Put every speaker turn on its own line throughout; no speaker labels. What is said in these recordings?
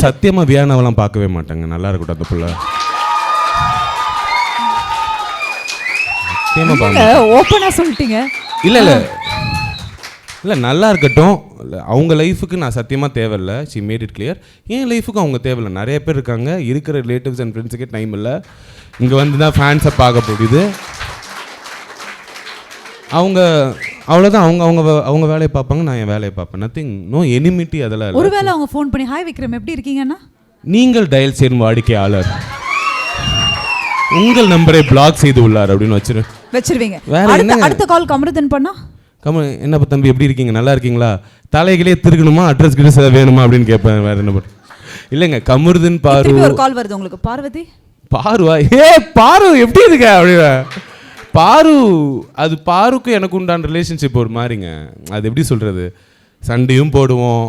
சத்தியமா வியானாவெல்லாம் பார்க்கவே மாட்டாங்க. நல்லா இருக்கட்டும் அந்த புள்ள. சத்தியமா பார்க்க
ஓப்பனா சொல்லிட்டீங்க.
இல்ல இல்ல இல்லை நல்லா இருக்கட்டும். அவங்க லைஃபுக்கு நான் சத்தியமாக தேவையில்லை. She made it clear. என் லைஃபுக்கு அவங்க தேவையில்லை. நிறைய பேர் இருக்காங்க. இருக்கிற ரிலேட்டிவ்ஸ் அண்ட் ஃப்ரெண்ட்ஸுக்கே டைம் இல்லை. இங்கே வந்து தான் ஃபேன்ஸை பார்க்க போகுது. அவங்க அவ்வளோதான். அவங்க அவங்க அவங்க வேலையை பார்ப்பாங்க, நான் என் வேலையை பார்ப்பேன். நத்திங், நோ எனிமிட்டி அதெல்லாம் இல்லை.
ஒருவேளை அவங்க ஃபோன் பண்ணி ஹாய் விக்ரம் எப்படி இருக்கீங்கன்னா,
நீங்கள் டயல் செய்யும் வாடிக்கையாளர் உங்கள் நம்பரை பிளாக் செய்து உள்ளார் அப்படின்னு
வச்சிருவீங்க. வேற என்ன? அடுத்த கால் கமருதன் பண்ணா
என்ன தம்பி எப்படி இருக்கீங்க, நல்லா இருக்கீங்களா, தலைகளே திருக்கணுமா, அட்ரஸ் கிட்ட வேணுமா அப்படின்னு கேட்பேன். வேற என்ன பண்ண இல்லைங்க. கமருதன் பாரு
ஒரு கால் வருது உங்களுக்கு. பார்வதி
பாருவா, பாரு எப்படி இருக்க அப்படின்னா பாரு. அது பாருக்கு எனக்கு உண்டான ரிலேஷன்ஷிப் ஒரு மாதிரிங்க. அது எப்படி சொல்றது, சண்டையும் போடுவோம்,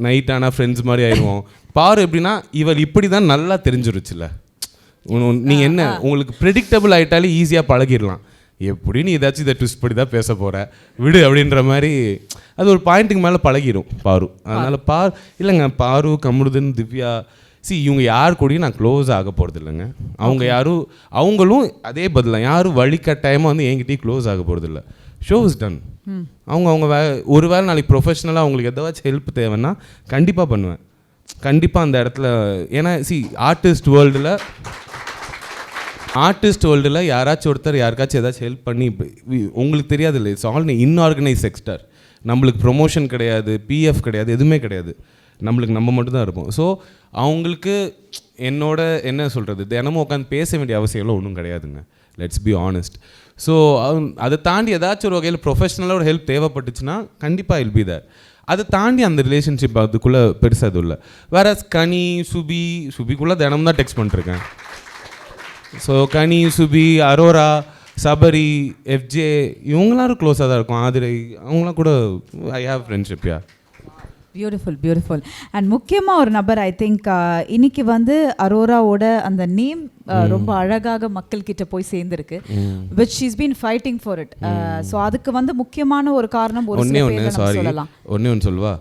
நைட் ஆனால் ஃப்ரெண்ட்ஸ் மாதிரி ஆயிடுவோம். பாரு எப்படின்னா இவள் இப்படி தான் நல்லா தெரிஞ்சிருச்சுல. நீங்கள் என்ன உங்களுக்கு ப்ரெடிக்டபிள் ஆகிட்டாலே ஈஸியாக பழகிடலாம். எப்படி நீ ஏதாச்சும் இதை ட்விஸ்ட் பண்ணி தான் பேச போகிற விடு அப்படின்ற மாதிரி அது ஒரு பாயிண்ட்டுக்கு மேலே பழகிடும் பாரு. அதனால் இல்லைங்க, பாரு, கமருதன், திவ்யா, இவங்க யார் கூடயும் நான் க்ளோஸ் ஆக போகிறது இல்லைங்க. அவங்களும் அதே பதில் யாரும் வழிகட்டாயமாக வந்து என்கிட்டயும் க்ளோஸ் ஆக போகிறது இல்லை. Show is done. அவங்க ஒரு வேளை நாளைக்கு ப்ரொஃபஷ்னலாக அவங்களுக்கு எதாச்சும் ஹெல்ப் தேவைன்னா கண்டிப்பாக பண்ணுவேன். கண்டிப்பாக அந்த இடத்துல. ஏன்னா ஆர்டிஸ்ட் வேர்ல்டில் யாராச்சும் ஒருத்தர் யாருக்காச்சும் ஏதாச்சும் ஹெல்ப் பண்ணி உங்களுக்கு தெரியாது இல்லை, இட்ஸ் ஆல் இன்ஆர்கனைஸ் செக்டர். நம்மளுக்கு ப்ரொமோஷன் கிடையாது, பிஎஃப் கிடையாது, எதுவுமே கிடையாது. நம்மளுக்கு நம்ம மட்டும்தான் இருப்போம். ஸோ அவங்களுக்கு என்னோட என்ன சொல்கிறது, தினமும் உட்காந்து பேச வேண்டிய அவசியம்லாம் ஒன்றும் கிடையாதுங்க. Let's be honest. ஸோ அதை தாண்டி ஏதாச்சும் ஒரு வகையில் ப்ரொஃபஷ்னலாக ஒரு ஹெல்ப் தேவைப்பட்டுச்சுன்னா கண்டிப்பாக இல் பி தேர். அதை தாண்டி அந்த ரிலேஷன்ஷிப் அதுக்குள்ளே பெருசாக அது இல்லை. வேற கனி, சுபிக்குள்ளே தினமும் தான் டெக்ஸ்ட் பண்ணிருக்கேன். ஸோ கனி, சுபி, அரோரா, சபரி, எஃப்ஜே இவங்களாரும் க்ளோஸாக தான் இருக்கும். ஆதிரை அவங்களாம் கூட I have friendship. Yeah,
beautiful. And முக்கியமாக ஒரு நபர், ஐ திங்க் இன்னைக்கு வந்து அரோராவோட அந்த நேம் ரொம்ப அழகாக மக்கள்கிட்ட போய் சேர்ந்துருக்கு. Which she's been fighting for it. So அதுக்கு வந்து முக்கியமான ஒரு காரணம்
ஒன்று சொல்வா.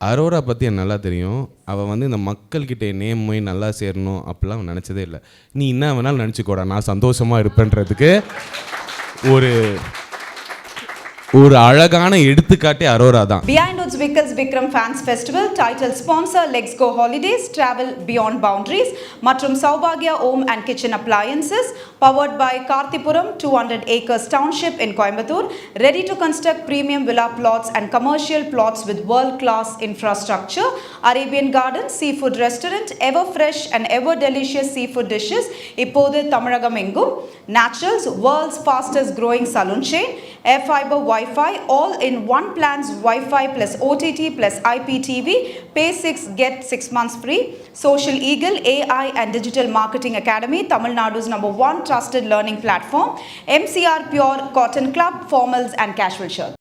அரோரா பற்றி எனக்கு நல்லா தெரியும். அவள் வந்து இந்த மக்கள்கிட்ட நேம் போய் நல்லா சேரணும் அப்படிலாம் நினச்சதே இல்லை. நீ என்ன வேணாலும் நினச்சிக்கோடா, நான் சந்தோஷமாக இருப்பேன்றதுக்கு ஒரு அழகான எடுத்துக்காட்டே அரோரா தான்.
Behind Woods Vehicles Vikram Fans Festival title sponsor Let's Go Holidays Travel Beyond Boundaries மற்றும் Saubhagya Home and Kitchen Appliances powered by Karthipuram 200 acres township in Coimbatore, ready to construct premium villa plots and commercial plots with world class infrastructure, Arabian Gardens seafood restaurant, ever fresh and ever delicious seafood dishes இப்போது தமிழகம் எங்கும், Naturals world's fastest growing saloon chain, air fiber Wi-Fi all in one plans, Wi-Fi plus OTT plus IPTV, pay 6 get 6 months free, Social Eagle AI and Digital Marketing Academy, Tamil Nadu's #1 trusted learning platform, MCR Pure Cotton Club formals and casual shirt.